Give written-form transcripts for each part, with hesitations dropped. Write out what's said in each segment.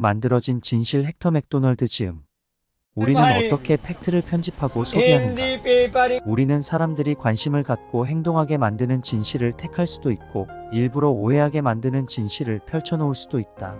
만들어진 진실 헥터 맥도널드 즈음. 우리는 어떻게 팩트를 편집하고 소비하는가? 우리는 사람들이 관심을 갖고 행동하게 만드는 진실을 택할 수도 있고 일부러 오해하게 만드는 진실을 펼쳐놓을 수도 있다.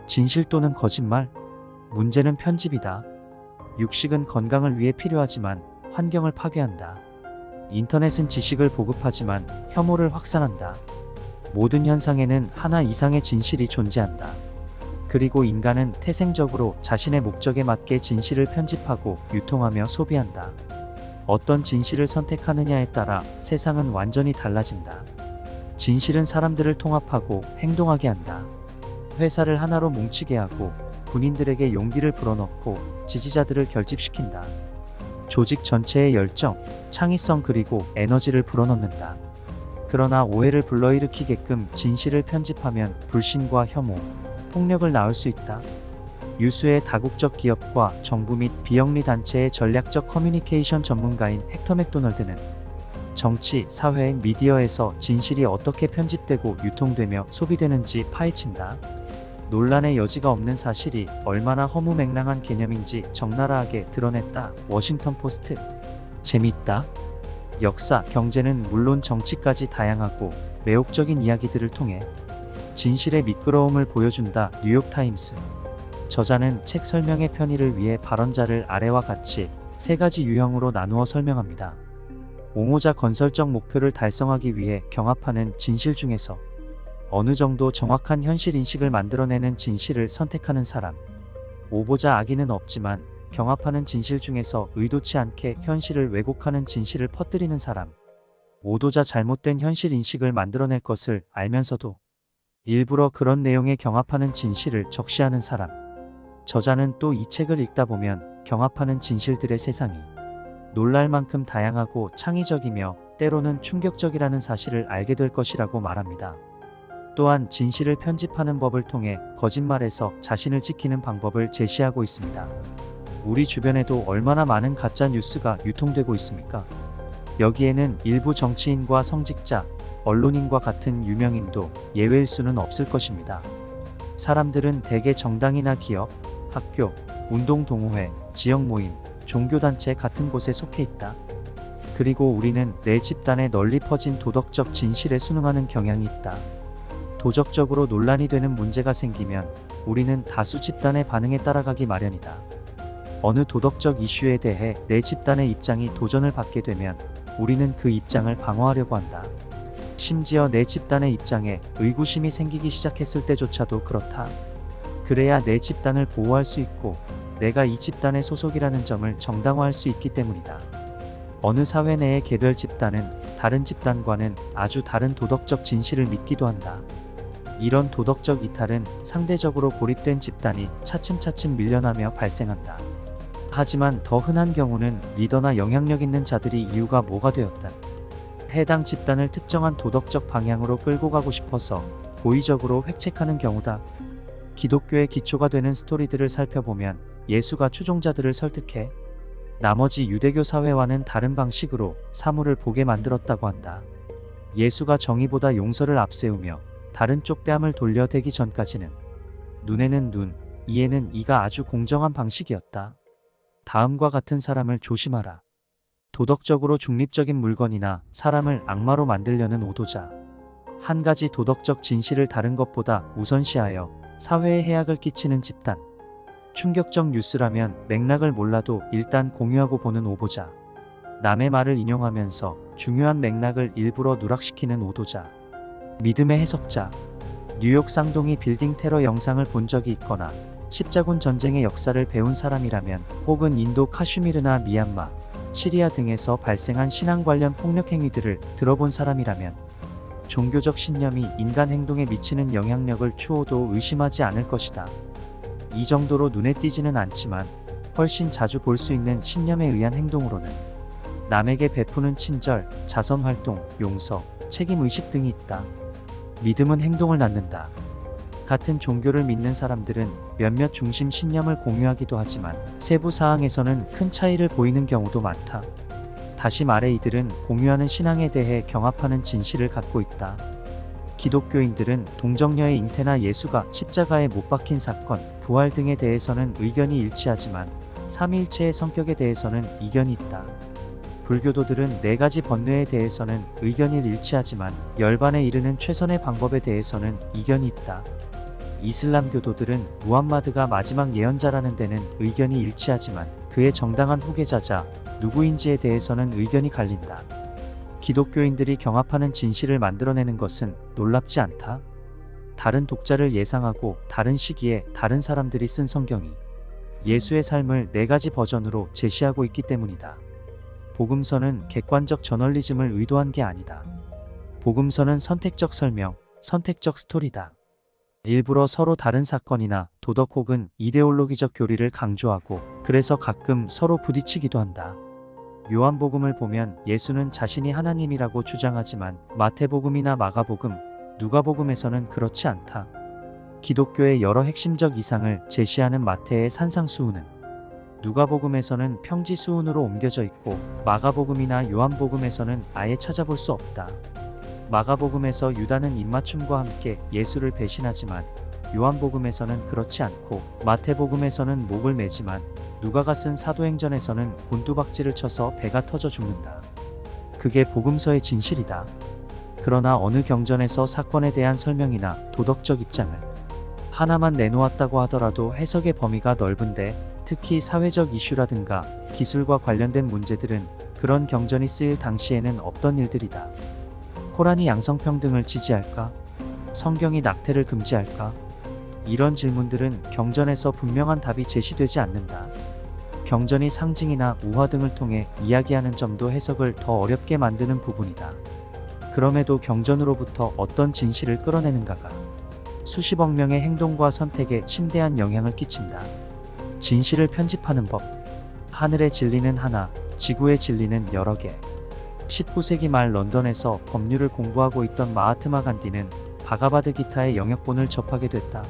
진실 또는 거짓말? 문제는 편집이다. 육식은 건강을 위해 필요하지만 환경을 파괴한다. 인터넷은 지식을 보급하지만 혐오를 확산한다. 모든 현상에는 하나 이상의 진실이 존재한다. 그리고 인간은 태생적으로 자신의 목적에 맞게 진실을 편집하고 유통하며 소비한다. 어떤 진실을 선택하느냐에 따라 세상은 완전히 달라진다. 진실은 사람들을 통합하고 행동하게 한다. 회사를 하나로 뭉치게 하고 군인들에게 용기를 불어넣고 지지자들을 결집시킨다. 조직 전체의 열정, 창의성 그리고 에너지를 불어넣는다. 그러나 오해를 불러일으키게끔 진실을 편집하면 불신과 혐오, 폭력을 낳을 수 있다. 유수의 다국적 기업과 정부 및 비영리 단체의 전략적 커뮤니케이션 전문가인 헥터 맥도널드는 정치, 사회, 미디어에서 진실이 어떻게 편집되고 유통되며 소비되는지 파헤친다. 논란의 여지가 없는 사실이 얼마나 허무맹랑한 개념인지 적나라하게 드러냈다. 워싱턴 포스트. 재밌다. 역사, 경제는 물론 정치까지 다양하고 매혹적인 이야기들을 통해 진실의 미끄러움을 보여준다. 뉴욕타임스. 저자는 책 설명의 편의를 위해 발언자를 아래와 같이 세 가지 유형으로 나누어 설명합니다. 옹호자 건설적 목표를 달성하기 위해 경합하는 진실 중에서 어느 정도 정확한 현실 인식을 만들어내는 진실을 선택하는 사람. 오보자 악의는 없지만 경합하는 진실 중에서 의도치 않게 현실을 왜곡하는 진실을 퍼뜨리는 사람. 오도자 잘못된 현실 인식을 만들어낼 것을 알면서도 일부러 그런 내용에 경합하는 진실을 적시하는 사람. 저자는 또 이 책을 읽다 보면 경합하는 진실들의 세상이 놀랄 만큼 다양하고 창의적이며 때로는 충격적이라는 사실을 알게 될 것이라고 말합니다. 또한 진실을 편집하는 법을 통해 거짓말에서 자신을 지키는 방법을 제시하고 있습니다. 우리 주변에도 얼마나 많은 가짜 뉴스가 유통되고 있습니까? 여기에는 일부 정치인과 성직자, 언론인과 같은 유명인도 예외일 수는 없을 것입니다. 사람들은 대개 정당이나 기업, 학교, 운동동호회, 지역 모임, 종교단체 같은 곳에 속해 있다. 그리고 우리는 내 집단에 널리 퍼진 도덕적 진실에 순응하는 경향이 있다. 도덕적으로 논란이 되는 문제가 생기면 우리는 다수 집단의 반응에 따라가기 마련이다. 어느 도덕적 이슈에 대해 내 집단의 입장이 도전을 받게 되면 우리는 그 입장을 방어하려고 한다. 심지어 내 집단의 입장에 의구심이 생기기 시작했을 때조차도 그렇다. 그래야 내 집단을 보호할 수 있고 내가 이 집단의 소속이라는 점을 정당화할 수 있기 때문이다. 어느 사회 내의 개별 집단은 다른 집단과는 아주 다른 도덕적 진실을 믿기도 한다. 이런 도덕적 이탈은 상대적으로 고립된 집단이 차츰차츰 밀려나며 발생한다. 하지만 더 흔한 경우는 리더나 영향력 있는 자들이 이유가 뭐가 되었다. 해당 집단을 특정한 도덕적 방향으로 끌고 가고 싶어서 고의적으로 획책하는 경우다. 기독교의 기초가 되는 스토리들을 살펴보면 예수가 추종자들을 설득해 나머지 유대교 사회와는 다른 방식으로 사물을 보게 만들었다고 한다. 예수가 정의보다 용서를 앞세우며 다른 쪽 뺨을 돌려대기 전까지는 눈에는 눈, 이에는 이가 아주 공정한 방식이었다. 다음과 같은 사람을 조심하라. 도덕적으로 중립적인 물건이나 사람을 악마로 만들려는 오도자. 한 가지 도덕적 진실을 다른 것보다 우선시하여 사회에 해악을 끼치는 집단. 충격적 뉴스라면 맥락을 몰라도 일단 공유하고 보는 오보자. 남의 말을 인용하면서 중요한 맥락을 일부러 누락시키는 오도자. 믿음의 해석자. 뉴욕 쌍둥이 빌딩 테러 영상을 본 적이 있거나 십자군 전쟁의 역사를 배운 사람이라면, 혹은 인도 카슈미르나 미얀마, 시리아 등에서 발생한 신앙 관련 폭력 행위들을 들어본 사람이라면 종교적 신념이 인간 행동에 미치는 영향력을 추호도 의심하지 않을 것이다. 이 정도로 눈에 띄지는 않지만 훨씬 자주 볼 수 있는 신념에 의한 행동으로는 남에게 베푸는 친절, 자선활동, 용서, 책임의식 등이 있다. 믿음은 행동을 낳는다. 같은 종교를 믿는 사람들은 몇몇 중심 신념을 공유하기도 하지만 세부 사항에서는 큰 차이를 보이는 경우도 많다. 다시 말해 이들은 공유하는 신앙에 대해 경합하는 진실을 갖고 있다. 기독교인들은 동정녀의 잉태나 예수가 십자가에 못 박힌 사건, 부활 등에 대해서는 의견이 일치하지만 삼위일체의 성격에 대해서는 이견이 있다. 불교도들은 네 가지 번뇌에 대해서는 의견이 일치하지만 열반에 이르는 최선의 방법에 대해서는 이견이 있다. 이슬람교도들은 무함마드가 마지막 예언자라는 데는 의견이 일치하지만 그의 정당한 후계자자 누구인지에 대해서는 의견이 갈린다. 기독교인들이 경합하는 진실을 만들어내는 것은 놀랍지 않다. 다른 독자를 예상하고 다른 시기에 다른 사람들이 쓴 성경이 예수의 삶을 네 가지 버전으로 제시하고 있기 때문이다. 복음서는 객관적 저널리즘을 의도한 게 아니다. 복음서는 선택적 설명, 선택적 스토리다. 일부러 서로 다른 사건이나 도덕 혹은 이데올로기적 교리를 강조하고 그래서 가끔 서로 부딪히기도 한다. 요한복음을 보면 예수는 자신이 하나님이라고 주장하지만 마태복음이나 마가복음, 누가복음에서는 그렇지 않다. 기독교의 여러 핵심적 이상을 제시하는 마태의 산상수훈은 누가복음에서는 평지수훈으로 옮겨져 있고 마가복음이나 요한복음에서는 아예 찾아볼 수 없다. 마가복음에서 유다는 입맞춤과 함께 예수를 배신하지만 요한복음에서는 그렇지 않고 마태복음에서는 목을 매지만 누가가 쓴 사도행전에서는 곤두박질을 쳐서 배가 터져 죽는다. 그게 복음서의 진실이다. 그러나 어느 경전에서 사건에 대한 설명이나 도덕적 입장을 하나만 내놓았다고 하더라도 해석의 범위가 넓은데 특히 사회적 이슈라든가 기술과 관련된 문제들은 그런 경전이 쓰일 당시에는 없던 일들이다. 코란이 양성평등을 지지할까? 성경이 낙태를 금지할까? 이런 질문들은 경전에서 분명한 답이 제시되지 않는다. 경전이 상징이나 우화 등을 통해 이야기하는 점도 해석을 더 어렵게 만드는 부분이다. 그럼에도 경전으로부터 어떤 진실을 끌어내는가가 수십억 명의 행동과 선택에 심대한 영향을 끼친다. 진실을 편집하는 법. 하늘의 진리는 하나, 지구의 진리는 여러 개. 19세기 말 런던에서 법률을 공부하고 있던 마하트마 간디는 바가바드 기타의 영역본을 접하게 됐다.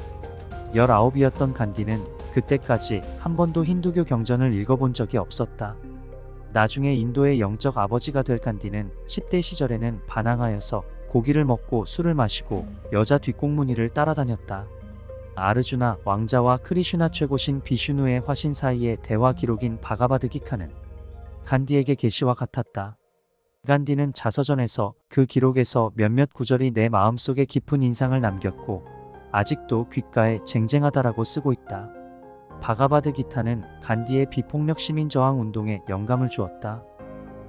19이었던 간디는 그때까지 한 번도 힌두교 경전을 읽어본 적이 없었다. 나중에 인도의 영적 아버지가 될 간디는 10대 시절에는 반항하여서 고기를 먹고 술을 마시고 여자 뒷공무니를 따라다녔다. 아르주나 왕자와 크리슈나 최고신 비슈누의 화신 사이의 대화 기록인 바가바드 기카는 간디에게 계시와 같았다. 간디는 자서전에서 그 기록에서 몇몇 구절이 내 마음속에 깊은 인상을 남겼고 아직도 귓가에 쟁쟁하다라고 쓰고 있다. 바가바드 기타는 간디의 비폭력 시민저항 운동에 영감을 주었다.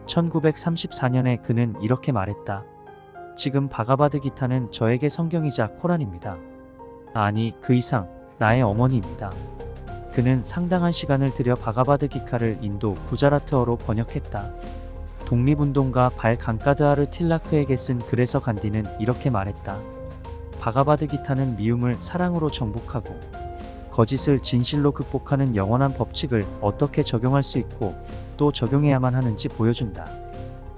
1934년에 그는 이렇게 말했다. 지금 바가바드 기타는 저에게 성경이자 코란입니다. 아니, 그 이상 나의 어머니입니다. 그는 상당한 시간을 들여 바가바드 기카를 인도 구자라트어로 번역했다. 독립운동가 발 강가드하르 틸라크에게 쓴 글에서 간디는 이렇게 말했다. 바가바드 기타는 미움을 사랑으로 정복하고 거짓을 진실로 극복하는 영원한 법칙을 어떻게 적용할 수 있고 또 적용해야만 하는지 보여준다.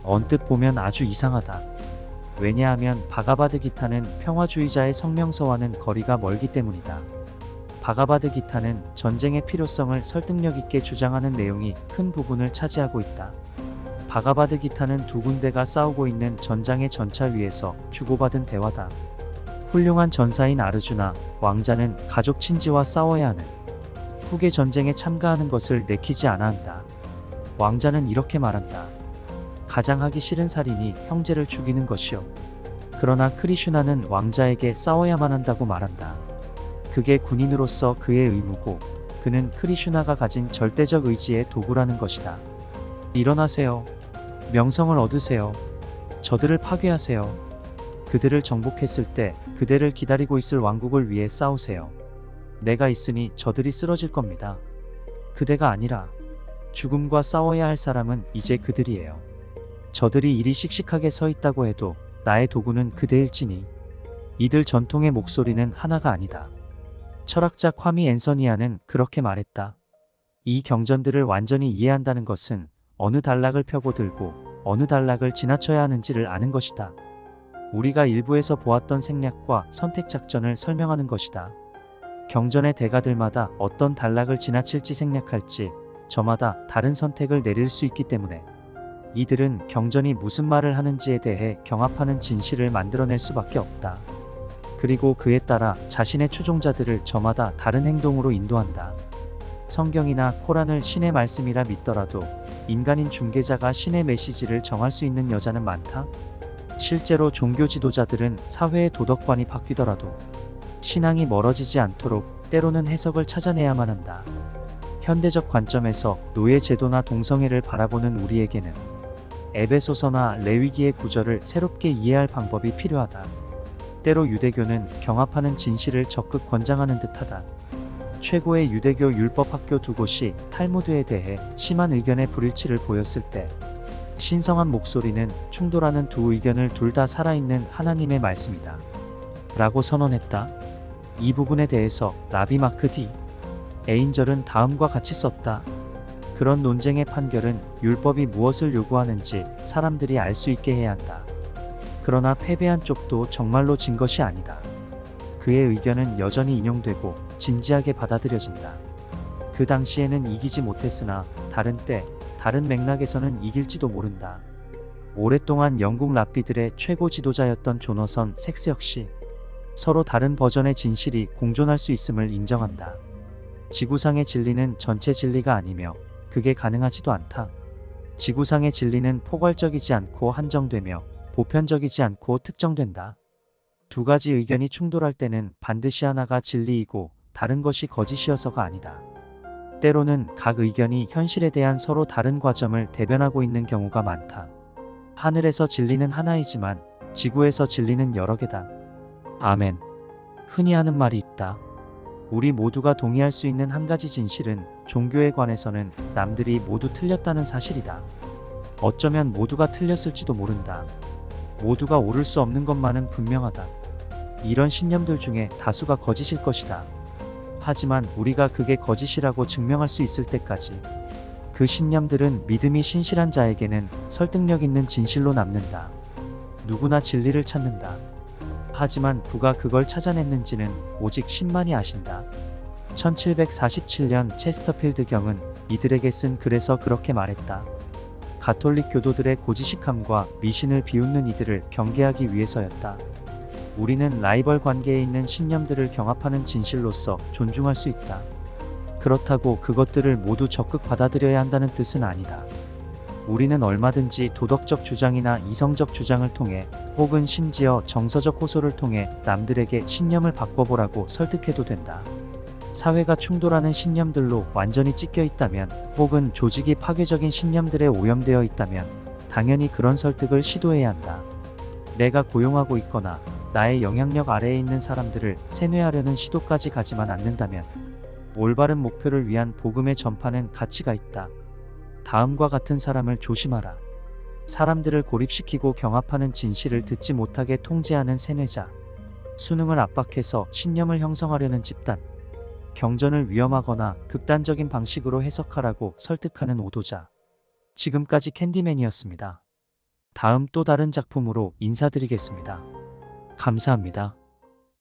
언뜻 보면 아주 이상하다. 왜냐하면 바가바드 기타는 평화주의자의 성명서와는 거리가 멀기 때문이다. 바가바드 기타는 전쟁의 필요성을 설득력 있게 주장하는 내용이 큰 부분을 차지하고 있다. 바가바드 기타는 두 군대가 싸우고 있는 전장의 전차 위에서 주고받은 대화다. 훌륭한 전사인 아르주나 왕자는 가족 친지와 싸워야 하는 후계 전쟁에 참가하는 것을 내키지 않아 한다. 왕자는 이렇게 말한다. 가장 하기 싫은 살인이 형제를 죽이는 것이요. 그러나 크리슈나는 왕자에게 싸워야만 한다고 말한다. 그게 군인으로서 그의 의무고 그는 크리슈나가 가진 절대적 의지의 도구라는 것이다. 일어나세요. 명성을 얻으세요. 저들을 파괴하세요. 그들을 정복했을 때 그대를 기다리고 있을 왕국을 위해 싸우세요. 내가 있으니 저들이 쓰러질 겁니다. 그대가 아니라 죽음과 싸워야 할 사람은 이제 그들이에요. 저들이 이리 씩씩하게 서 있다고 해도 나의 도구는 그대일지니 이들 전통의 목소리는 하나가 아니다. 철학자 콰미 앤서니아는 그렇게 말했다. 이 경전들을 완전히 이해한다는 것은 어느 단락을 펴고 들고 어느 단락을 지나쳐야 하는지를 아는 것이다. 우리가 일부에서 보았던 생략과 선택 작전을 설명하는 것이다. 경전의 대가들마다 어떤 단락을 지나칠지 생략할지 저마다 다른 선택을 내릴 수 있기 때문에 이들은 경전이 무슨 말을 하는지에 대해 경합하는 진실을 만들어낼 수밖에 없다. 그리고 그에 따라 자신의 추종자들을 저마다 다른 행동으로 인도한다. 성경이나 코란을 신의 말씀이라 믿더라도 인간인 중개자가 신의 메시지를 정할 수 있는 여자는 많다. 실제로 종교 지도자들은 사회의 도덕관이 바뀌더라도 신앙이 멀어지지 않도록 때로는 해석을 찾아내야만 한다. 현대적 관점에서 노예 제도나 동성애를 바라보는 우리에게는 에베소서나 레위기의 구절을 새롭게 이해할 방법이 필요하다. 때로 유대교는 경합하는 진실을 적극 권장하는 듯하다. 최고의 유대교 율법학교 두 곳이 탈무드에 대해 심한 의견의 불일치를 보였을 때 신성한 목소리는 충돌하는 두 의견을 둘 다 살아있는 하나님의 말씀이다 라고 선언했다. 이 부분에 대해서 라비 마크 D. 에인절은 다음과 같이 썼다. 그런 논쟁의 판결은 율법이 무엇을 요구하는지 사람들이 알 수 있게 해야 한다. 그러나 패배한 쪽도 정말로 진 것이 아니다. 그의 의견은 여전히 인용되고 진지하게 받아들여진다. 그 당시에는 이기지 못했으나 다른 때, 다른 맥락에서는 이길지도 모른다. 오랫동안 영국 랍비들의 최고 지도자였던 조너선 섹스 역시 서로 다른 버전의 진실이 공존할 수 있음을 인정한다. 지구상의 진리는 전체 진리가 아니며 그게 가능하지도 않다. 지구상의 진리는 포괄적이지 않고 한정되며 보편적이지 않고 특정된다. 두 가지 의견이 충돌할 때는 반드시 하나가 진리이고 다른 것이 거짓이어서가 아니다. 때로는 각 의견이 현실에 대한 서로 다른 과점을 대변하고 있는 경우가 많다. 하늘에서 진리는 하나이지만 지구에서 진리는 여러 개다. 아멘. 흔히 하는 말이 있다. 우리 모두가 동의할 수 있는 한 가지 진실은 종교에 관해서는 남들이 모두 틀렸다는 사실이다. 어쩌면 모두가 틀렸을지도 모른다. 모두가 옳을 수 없는 것만은 분명하다. 이런 신념들 중에 다수가 거짓일 것이다. 하지만 우리가 그게 거짓이라고 증명할 수 있을 때까지 그 신념들은 믿음이 신실한 자에게는 설득력 있는 진실로 남는다. 누구나 진리를 찾는다. 하지만 누가 그걸 찾아냈는지는 오직 신만이 아신다. 1747년 체스터필드 경은 이들에게 쓴 글에서 그렇게 말했다. 가톨릭 교도들의 고지식함과 미신을 비웃는 이들을 경계하기 위해서였다. 우리는 라이벌 관계에 있는 신념들을 경합하는 진실로서 존중할 수 있다. 그렇다고 그것들을 모두 적극 받아들여야 한다는 뜻은 아니다. 우리는 얼마든지 도덕적 주장이나 이성적 주장을 통해 혹은 심지어 정서적 호소를 통해 남들에게 신념을 바꿔보라고 설득해도 된다. 사회가 충돌하는 신념들로 완전히 찢겨 있다면 혹은 조직이 파괴적인 신념들에 오염되어 있다면 당연히 그런 설득을 시도해야 한다. 내가 고용하고 있거나 나의 영향력 아래에 있는 사람들을 세뇌하려는 시도까지 가지만 않는다면 올바른 목표를 위한 복음의 전파는 가치가 있다. 다음과 같은 사람을 조심하라. 사람들을 고립시키고 경합하는 진실을 듣지 못하게 통제하는 세뇌자. 수능을 압박해서 신념을 형성하려는 집단. 경전을 위험하거나 극단적인 방식으로 해석하라고 설득하는 오도자. 지금까지 캔디맨이었습니다. 다음 또 다른 작품으로 인사드리겠습니다. 감사합니다.